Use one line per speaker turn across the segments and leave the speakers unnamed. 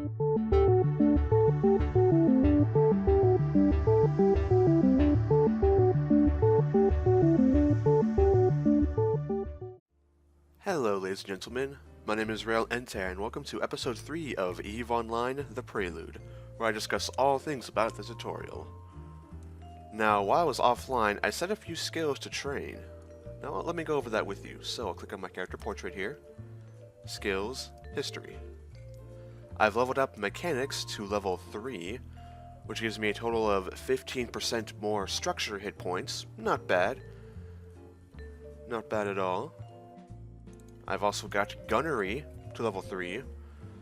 Hello ladies and gentlemen, my name is Rayle Entair and welcome to episode 3 of EVE Online, The Prelude, where I discuss all things about the tutorial. Now, while I was offline, I set a few skills to train. Now let me go over that with you. So I'll click on my character portrait here, Skills, History. I've leveled up Mechanics to level 3, which gives me a total of 15% more structure hit points. Not bad. Not bad at all. I've also got Gunnery to level 3,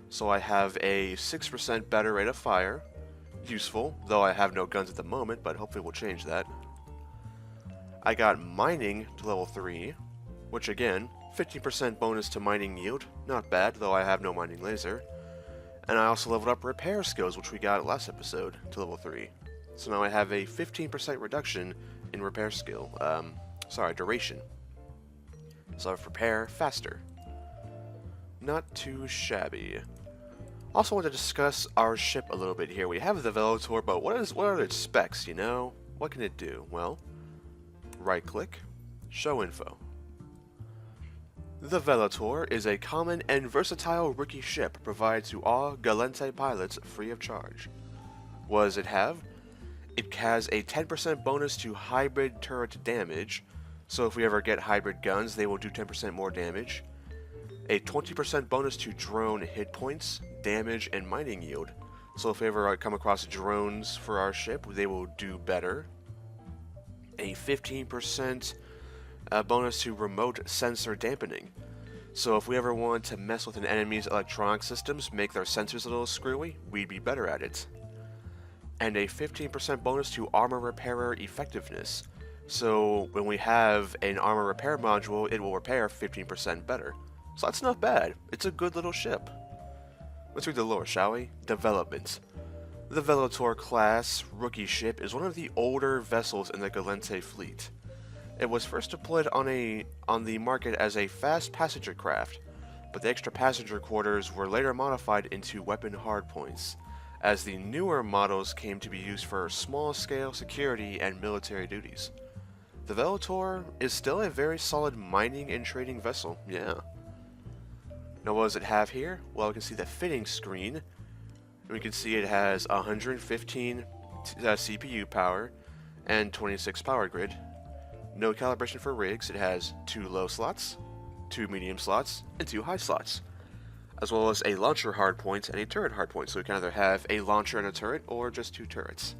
so I have a 6% better rate of fire. Useful, though I have no guns at the moment, but hopefully we'll change that. I got Mining to level 3, which again, 15% bonus to mining yield. Not bad, though I have no mining laser. And I also leveled up Repair skills, which we got last episode, to level 3. So now I have a 15% reduction in repair skill. Duration. So I have repair faster. Not too shabby. Also want to discuss our ship a little bit here. We have the Veltor, but what are its specs, you know? What can it do? Well, right click, show info. The Veltor is a common and versatile rookie ship provided to all Galente pilots free of charge. What does it have? It has a 10% bonus to hybrid turret damage, so if we ever get hybrid guns, they will do 10% more damage. A 20% bonus to drone hit points, damage, and mining yield, so if we ever come across drones for our ship, they will do better. A 15% bonus to remote sensor dampening, so if we ever want to mess with an enemy's electronic systems, make their sensors a little screwy, we'd be better at it. And a 15% bonus to armor repairer effectiveness, so when we have an armor repair module, it will repair 15% better. So that's not bad. It's a good little ship. Let's read the lore, shall we? Development. The Veltor class rookie ship is one of the older vessels in the Galente fleet. It was first deployed on the market as a fast passenger craft, but the extra passenger quarters were later modified into weapon hardpoints, as the newer models came to be used for small-scale security and military duties. The Veltor is still a very solid mining and trading vessel, yeah. Now what does it have here? Well, we can see the fitting screen. We can see it has 115 CPU power and 26 power grid. No calibration for rigs. It has 2 low slots, 2 medium slots, and 2 high slots, as well as a launcher hardpoint and a turret hardpoint, so we can either have a launcher and a turret or just 2 turrets.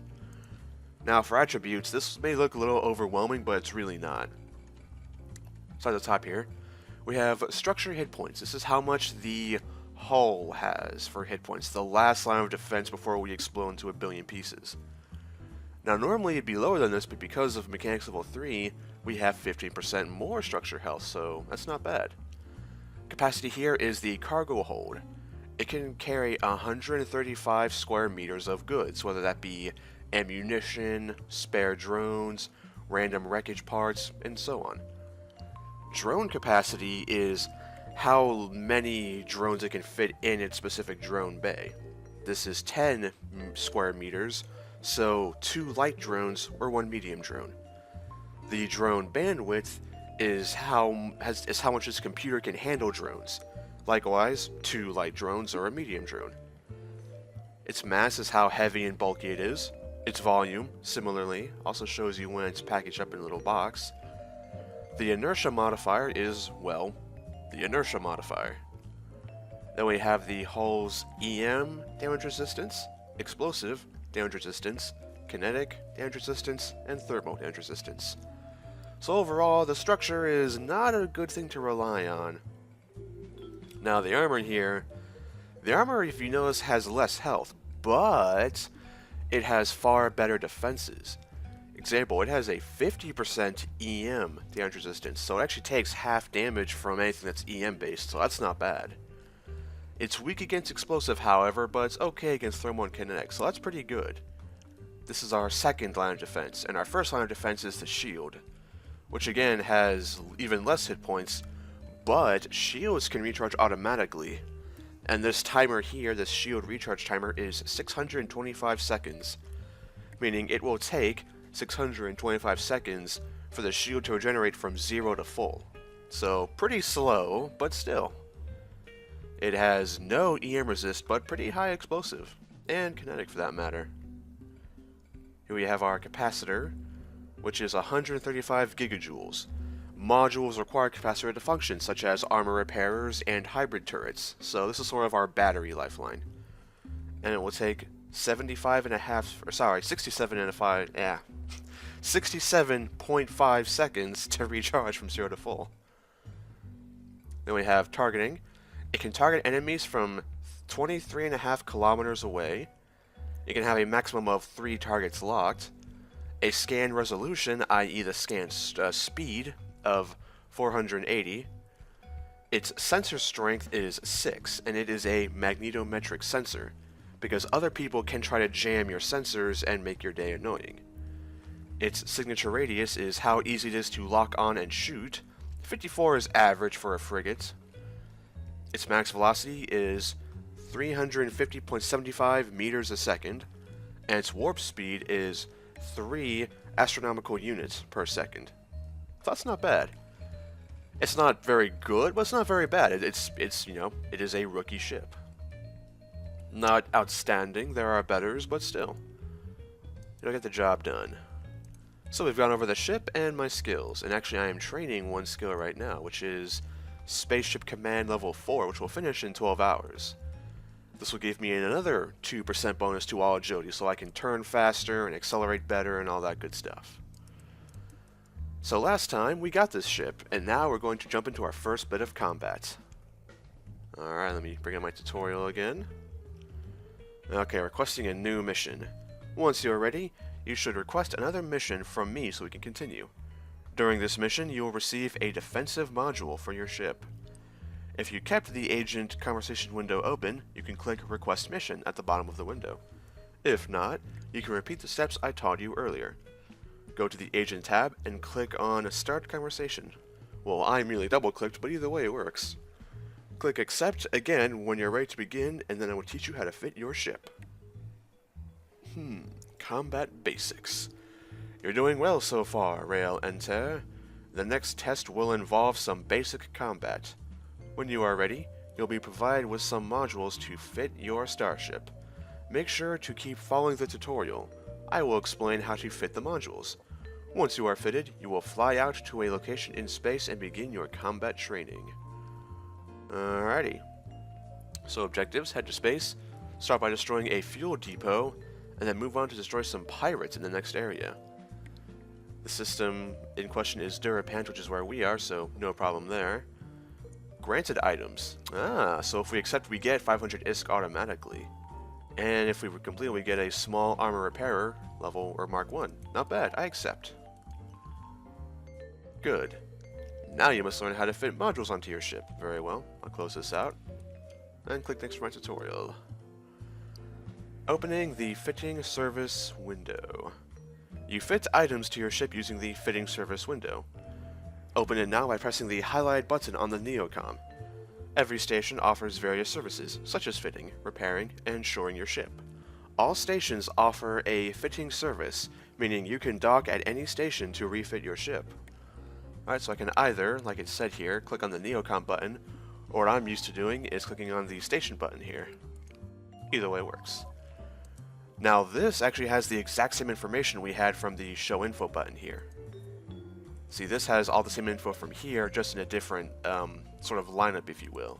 Now for attributes, this may look a little overwhelming, but it's really not. So at the top here, we have structure hit points. This is how much the hull has for hit points, the last line of defense before we explode into a billion pieces. Now normally it'd be lower than this, but because of Mechanics level 3, we have 15% more structure health, so that's not bad. Capacity here is the cargo hold. It can carry 135 square meters of goods, whether that be ammunition, spare drones, random wreckage parts, and so on. Drone capacity is how many drones it can fit in its specific drone bay. This is 10 square meters, so 2 light drones or 1 medium drone. The drone bandwidth is how much this computer can handle drones. Likewise, 2 light drones or a medium drone. Its mass is how heavy and bulky it is. Its volume, similarly, also shows you when it's packaged up in a little box. The inertia modifier is, well, the inertia modifier. Then we have the hull's EM damage resistance, explosive damage resistance, kinetic damage resistance, and thermal damage resistance. So overall, the structure is not a good thing to rely on. Now the armor here, if you notice, has less health, but it has far better defenses. Example, it has a 50% EM damage resistance, so it actually takes half damage from anything that's EM based, so that's not bad. It's weak against explosive, however, but it's okay against thermal and kinetic, so that's pretty good. This is our second line of defense, and our first line of defense is the shield, which again has even less hit points, but shields can recharge automatically. And this timer here, this shield recharge timer, is 625 seconds, meaning it will take 625 seconds for the shield to regenerate from 0 to full. So pretty slow, but still. It has no EM resist, but pretty high explosive, and kinetic for that matter. Here we have our capacitor, which is 135 gigajoules. Modules require capacitor to function, such as armor repairers and hybrid turrets, so this is sort of our battery lifeline. And it will take 67.5 seconds to recharge from 0 to full. Then we have targeting. It can target enemies from 23.5 kilometers away. It can have a maximum of 3 targets locked. A scan resolution, i.e. the scan speed, of 480. Its sensor strength is 6, and it is a magnetometric sensor, because other people can try to jam your sensors and make your day annoying. Its signature radius is how easy it is to lock on and shoot. 54 is average for a frigate. Its max velocity is 350.75 meters a second, and its warp speed is 3 astronomical units per second. That's not bad. It's not very good, but it's not very bad. It's you know, it is a rookie ship. Not outstanding, there are betters, but still. It'll get the job done. So we've gone over the ship and my skills, and actually I am training one skill right now, which is Spaceship Command Level 4, which will finish in 12 hours. This will give me another 2% bonus to all agility, so I can turn faster and accelerate better and all that good stuff. So last time we got this ship, and now we're going to jump into our first bit of combat. Alright, let me bring in my tutorial again. Okay, requesting a new mission. Once you're ready, you should request another mission from me so we can continue. During this mission, you will receive a defensive module for your ship. If you kept the agent conversation window open, you can click Request Mission at the bottom of the window. If not, you can repeat the steps I taught you earlier. Go to the Agent tab and click on Start Conversation. Well, I merely double-clicked, but either way it works. Click Accept again when you're ready to begin, and then I will teach you how to fit your ship. Combat Basics. You're doing well so far, Rayle Entair. The next test will involve some basic combat. When you are ready, you'll be provided with some modules to fit your starship. Make sure to keep following the tutorial. I will explain how to fit the modules. Once you are fitted, you will fly out to a location in space and begin your combat training. Alrighty. So objectives, head to space, start by destroying a fuel depot, and then move on to destroy some pirates in the next area. The system in question is Durapant, which is where we are, so no problem there. Granted items. So if we accept, we get 500 ISK automatically. And if we complete, we get a small armor repairer, level or Mark 1. Not bad, I accept. Good. Now you must learn how to fit modules onto your ship. Very well, I'll close this out. And click next for my tutorial. Opening the Fitting Service window. You fit items to your ship using the Fitting Service window. Open it now by pressing the highlighted button on the Neocom. Every station offers various services, such as fitting, repairing, and shoring your ship. All stations offer a fitting service, meaning you can dock at any station to refit your ship. Alright, so I can either, like it said here, click on the Neocom button, or what I'm used to doing is clicking on the station button here. Either way works. Now this actually has the exact same information we had from the Show Info button here. See, this has all the same info from here, just in a different sort of lineup, if you will.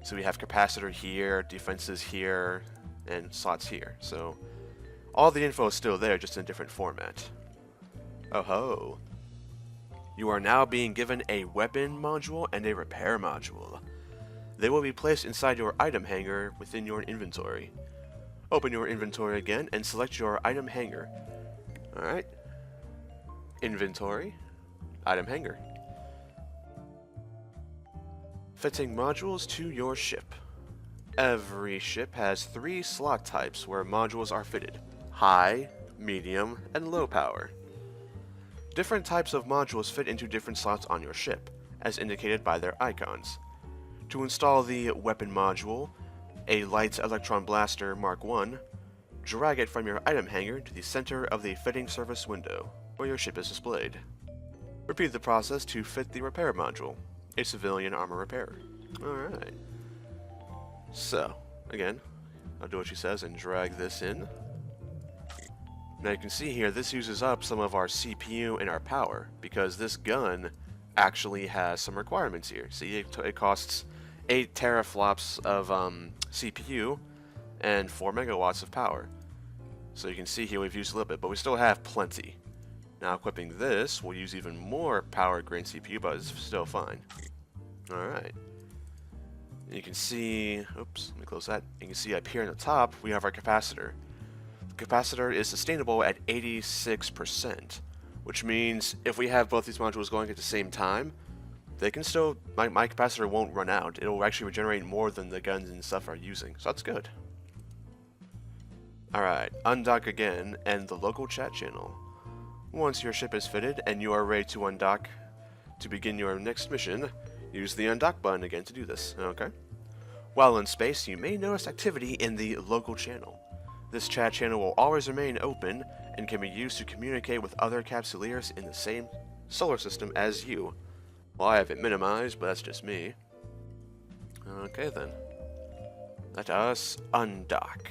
So we have capacitor here, defenses here, and slots here. So all the info is still there, just in a different format. Oh ho! You are now being given a weapon module and a repair module. They will be placed inside your item hanger within your inventory. Open your inventory again and select your item hanger. Alright. Inventory. Item hanger. Fitting modules to your ship. Every ship has 3 slot types where modules are fitted: high, medium, and low power. Different types of modules fit into different slots on your ship, as indicated by their icons. To install the weapon module, a light electron blaster Mark I, drag it from your item hanger to the center of the fitting surface window, where your ship is displayed. Repeat the process to fit the repair module, a civilian armor repairer. Alright. So, again, I'll do what she says and drag this in. Now you can see here, this uses up some of our CPU and our power, because this gun actually has some requirements here. See, it costs 8 teraflops of CPU and 4 megawatts of power. So you can see here we've used a little bit, but we still have plenty. Now equipping this will use even more power grain CPU, but it's still fine. Alright. You can see, oops, let me close that. You can see up here on the top, we have our capacitor. The capacitor is sustainable at 86%, which means if we have both these modules going at the same time, they can still, my capacitor won't run out. It will actually regenerate more than the guns and stuff are using, so that's good. Alright, undock again, and the local chat channel. Once your ship is fitted and you are ready to undock to begin your next mission, use the undock button again to do this, okay? While in space, you may notice activity in the local channel. This chat channel will always remain open and can be used to communicate with other capsuleers in the same solar system as you. Well, I have it minimized, but that's just me. Okay then. Let us undock.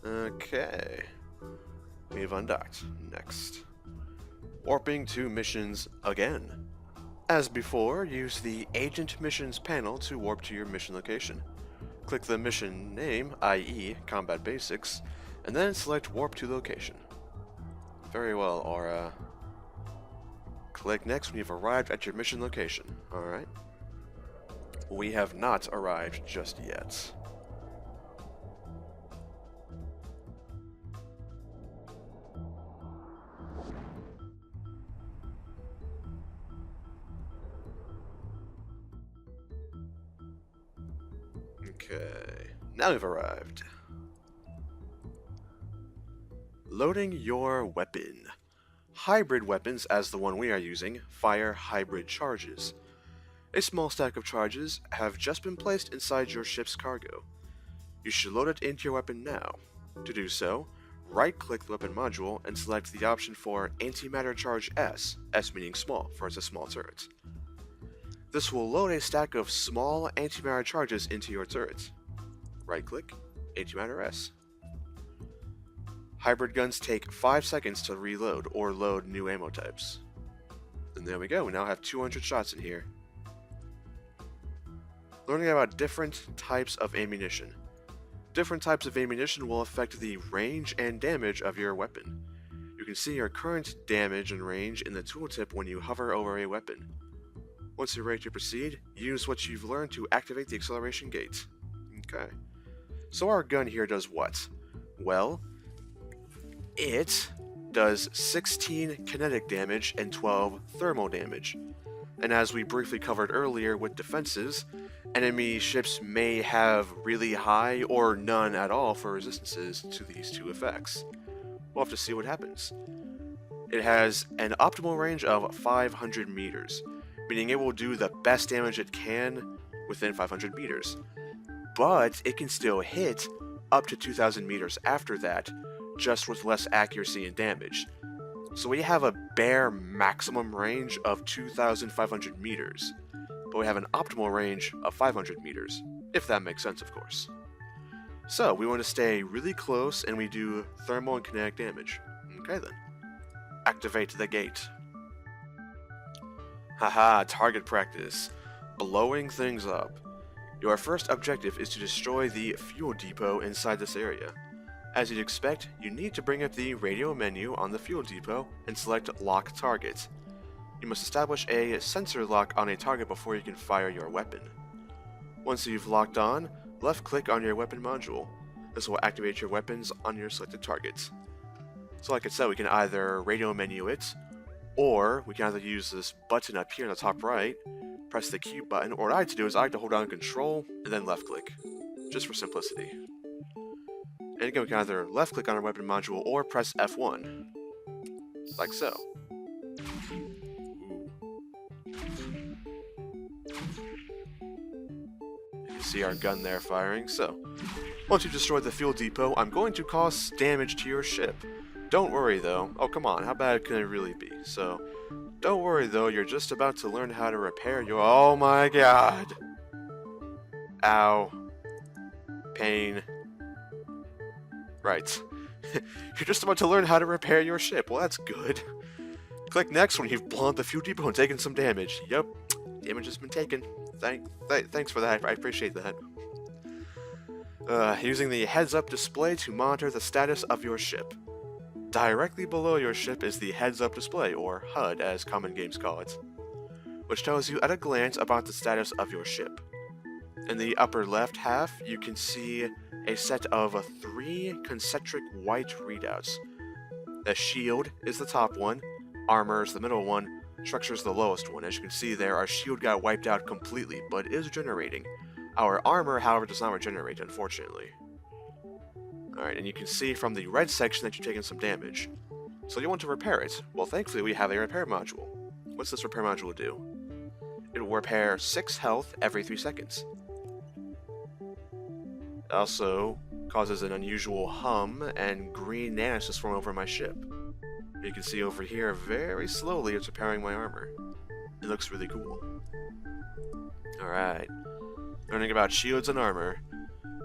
Okay. We've undocked. Next. Warping to missions again. As before, use the Agent Missions panel to warp to your mission location. Click the mission name, i.e. Combat Basics, and then select Warp to Location. Very well, Aura. Click next when you've arrived at your mission location. Alright. We have not arrived just yet. Okay, now we've arrived. Loading your weapon. Hybrid weapons, as the one we are using, fire hybrid charges. A small stack of charges have just been placed inside your ship's cargo. You should load it into your weapon now. To do so, right-click the weapon module and select the option for Antimatter Charge S, S meaning small, for it's a small turret. This will load a stack of small antimatter charges into your turret. Right-click, Antimatter S. Hybrid guns take 5 seconds to reload or load new ammo types. And there we go, we now have 200 shots in here. Learning about different types of ammunition. Different types of ammunition will affect the range and damage of your weapon. You can see your current damage and range in the tooltip when you hover over a weapon. Once you're ready to proceed, use what you've learned to activate the acceleration gate. Okay. So our gun here does what? Well, it does 16 kinetic damage and 12 thermal damage. And as we briefly covered earlier with defenses, enemy ships may have really high or none at all for resistances to these two effects. We'll have to see what happens. It has an optimal range of 500 meters, meaning it will do the best damage it can within 500 meters. But it can still hit up to 2,000 meters after that, just with less accuracy and damage. So we have a bare maximum range of 2,500 meters, but we have an optimal range of 500 meters, if that makes sense, of course. So we want to stay really close and we do thermal and kinetic damage. Okay then. Activate the gate. Haha, target practice. Blowing things up. Your first objective is to destroy the fuel depot inside this area. As you'd expect, you need to bring up the radio menu on the fuel depot and select Lock Target. You must establish a sensor lock on a target before you can fire your weapon. Once you've locked on, left-click on your weapon module. This will activate your weapons on your selected targets. So like I said, we can either radio menu it, or we can either use this button up here in the top right, press the Q button, or what I like to do is I like to hold down Control and then left-click. just for simplicity. And again, we can either left-click on our weapon module or press F1, like so. You see our gun there firing. So, once you've destroyed the fuel depot, I'm going to cause damage to your ship. Don't worry though. Oh, come on, how bad can it really be? So, don't worry though, you're just about to learn how to repair your... Oh my god! Ow. Pain. Right. You're just about to learn how to repair your ship. Well, that's good. Click next when you've blown up the fuel depot and taken some damage. Yep, damage has been taken. Thanks for that. I appreciate that. Using the heads-up display to monitor the status of your ship. Directly below your ship is the heads-up display, or HUD as common games call it, which tells you at a glance about the status of your ship. In the upper left half, you can see a set of 3 concentric white readouts. The shield is the top one, armor is the middle one, structure is the lowest one. As you can see there, our shield got wiped out completely, but is regenerating. Our armor, however, does not regenerate, unfortunately. Alright, and you can see from the red section that you've taken some damage. So you want to repair it. Well, thankfully we have a repair module. What's this repair module do? It will repair 6 health every 3 seconds. It also causes an unusual hum and green nanos to form over my ship. You can see over here, very slowly, it's repairing my armor. It looks really cool. Alright. Learning about shields and armor.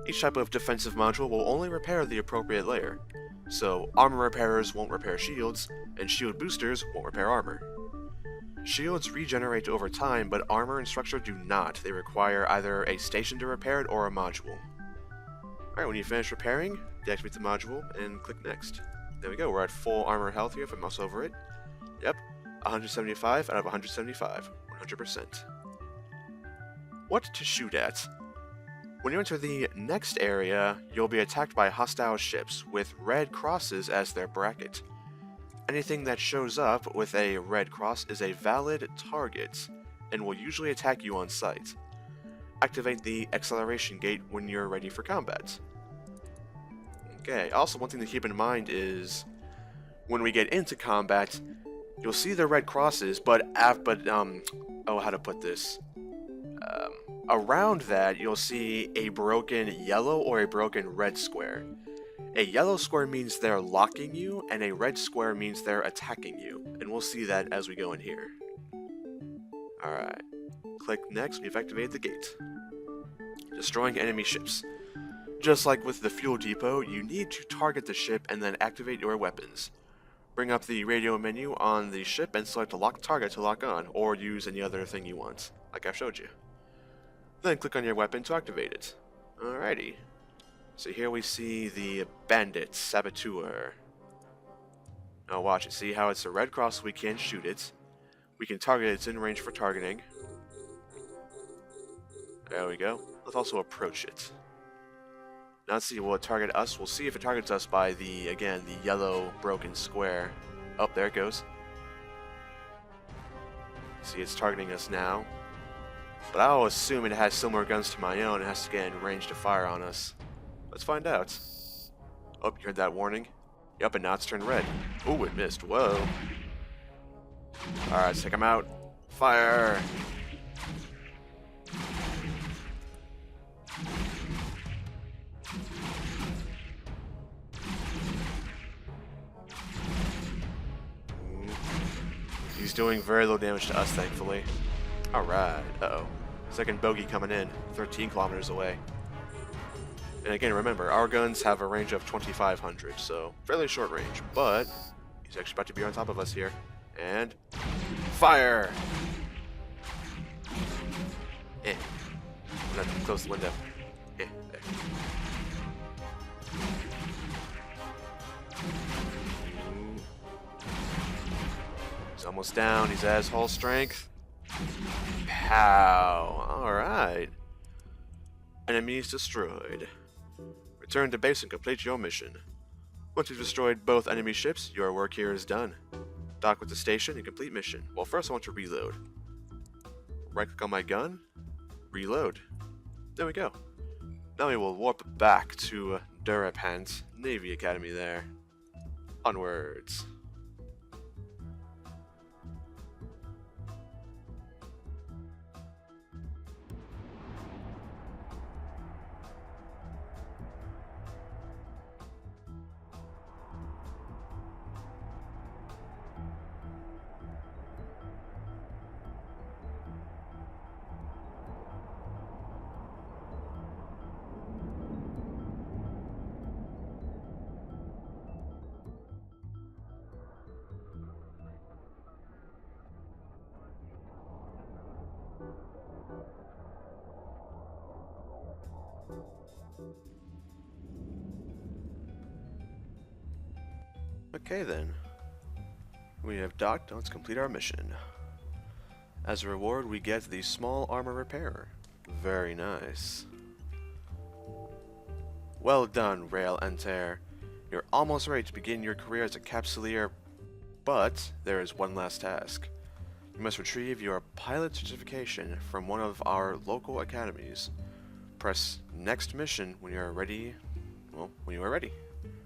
Each type of defensive module will only repair the appropriate layer. So, armor repairers won't repair shields, and shield boosters won't repair armor. Shields regenerate over time, but armor and structure do not. They require either a station to repair it or a module. Alright, when you finish repairing, deactivate the module and click next. There we go, we're at full armor health here if I mouse over it. Yep, 175 out of 175, 100%. What to shoot at? When you enter the next area, you'll be attacked by hostile ships with red crosses as their bracket. Anything that shows up with a red cross is a valid target, and will usually attack you on sight. Activate the acceleration gate when you're ready for combat. Okay, also one thing to keep in mind is, when we get into combat, you'll see the red crosses, oh, how to put this? Around that, you'll see a broken yellow or a broken red square. A yellow square means they're locking you, and a red square means they're attacking you, and we'll see that as we go in here. Alright, click next when you've activated the gate. Destroying enemy ships. Just like with the fuel depot, you need to target the ship and then activate your weapons. Bring up the radio menu on the ship and select a locked target to lock on, or use any other thing you want, like I showed you. Then click on your weapon to activate it. Alrighty. So here we see the Bandit Saboteur. Now watch it. See how it's a red cross, so we can shoot it. We can target it. It's in range for targeting. There we go. Let's also approach it. Now let's see, will it target us? We'll see if it targets us by the, again, the yellow broken square. Oh, there it goes. See, it's targeting us now. But I'll assume it has similar guns to my own and has to get in range to fire on us. Let's find out. Oh, you heard that warning? Yep, and now it's turned red. Ooh, it missed. Whoa. Alright, let's take him out. Fire! He's doing very little damage to us, thankfully. Alright, uh-oh. Second bogey coming in, 13 kilometers away. And again, remember, our guns have a range of 2,500, so fairly short range, but he's actually about to be on top of us here. And fire! I'm gonna have to close the window. There. He's almost down, he's at his whole strength. Pow! Alright. Enemies destroyed. Return to base and complete your mission. Once you've destroyed both enemy ships, your work here is done. Dock with the station and complete mission. Well, first I want to reload. Right click on my gun. Reload. There we go. Now we will warp back to Durapant Navy Academy there. Onwards. Okay then. We have docked. Let's complete our mission. As a reward, we get the small armor repairer. Very nice. Well done, Rayle Entair. You're almost ready to begin your career as a capsuleer, but there is one last task. You must retrieve your pilot certification from one of our local academies. Press next mission when you are ready. Well, when you are ready.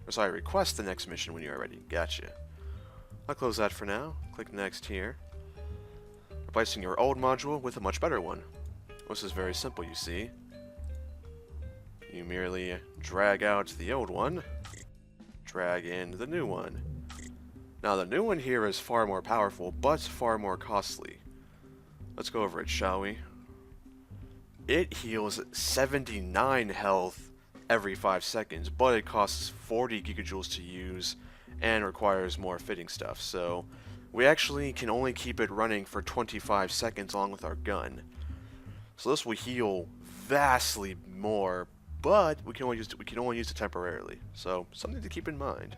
Or sorry, request the next mission when you are ready. Gotcha. I'll close that for now. Click next here. Replacing your old module with a much better one. This is very simple, you see. You merely drag out the old one, drag in the new one. Now the new one here is far more powerful, but far more costly. Let's go over it, shall we? It heals 79 health every 5 seconds, but it costs 40 gigajoules to use and requires more fitting stuff, so we actually can only keep it running for 25 seconds along with our gun. So this will heal vastly more, but we can only use it temporarily. So something to keep in mind.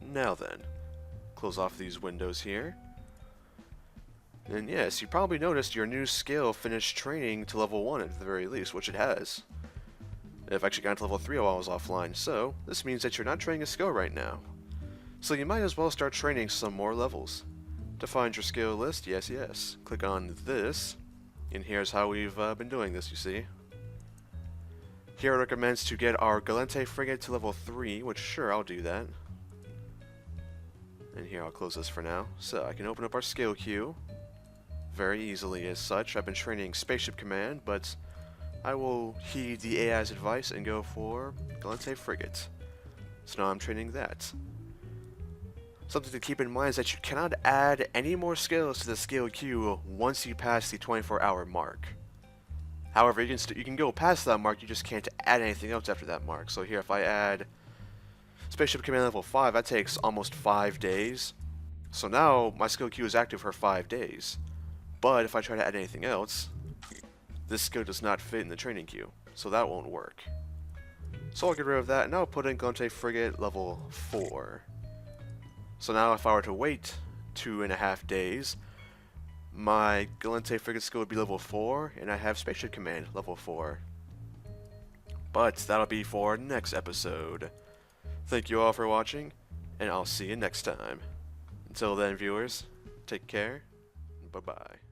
Now then, close off these windows here. And yes, you probably noticed your new skill finished training to level 1 at the very least, which it has. I've actually gotten to level 3 while I was offline, so this means that you're not training a skill right now. So you might as well start training some more levels. To find your skill list, yes, click on this, and here's how we've been doing this, you see. Here it recommends to get our Galente frigate to level 3, which sure, I'll do that. And here, I'll close this for now. So I can open up our skill queue very easily as such. I've been training Spaceship Command, but I will heed the AI's advice and go for Galente frigate. So now I'm training that. Something to keep in mind is that you cannot add any more skills to the skill queue once you pass the 24-hour mark. However, you can go past that mark, you just can't add anything else after that mark. So here, if I add Spaceship Command level 5, that takes almost 5 days. So now, my skill queue is active for 5 days. But if I try to add anything else, this skill does not fit in the training queue. So that won't work. So I'll get rid of that, and I'll put in Galente Frigate level 4. So now if I were to wait 2.5 days, my Galente Frigate skill would be level 4, and I have Spaceship Command level 4. But that'll be for next episode. Thank you all for watching, and I'll see you next time. Until then, viewers, take care, bye-bye.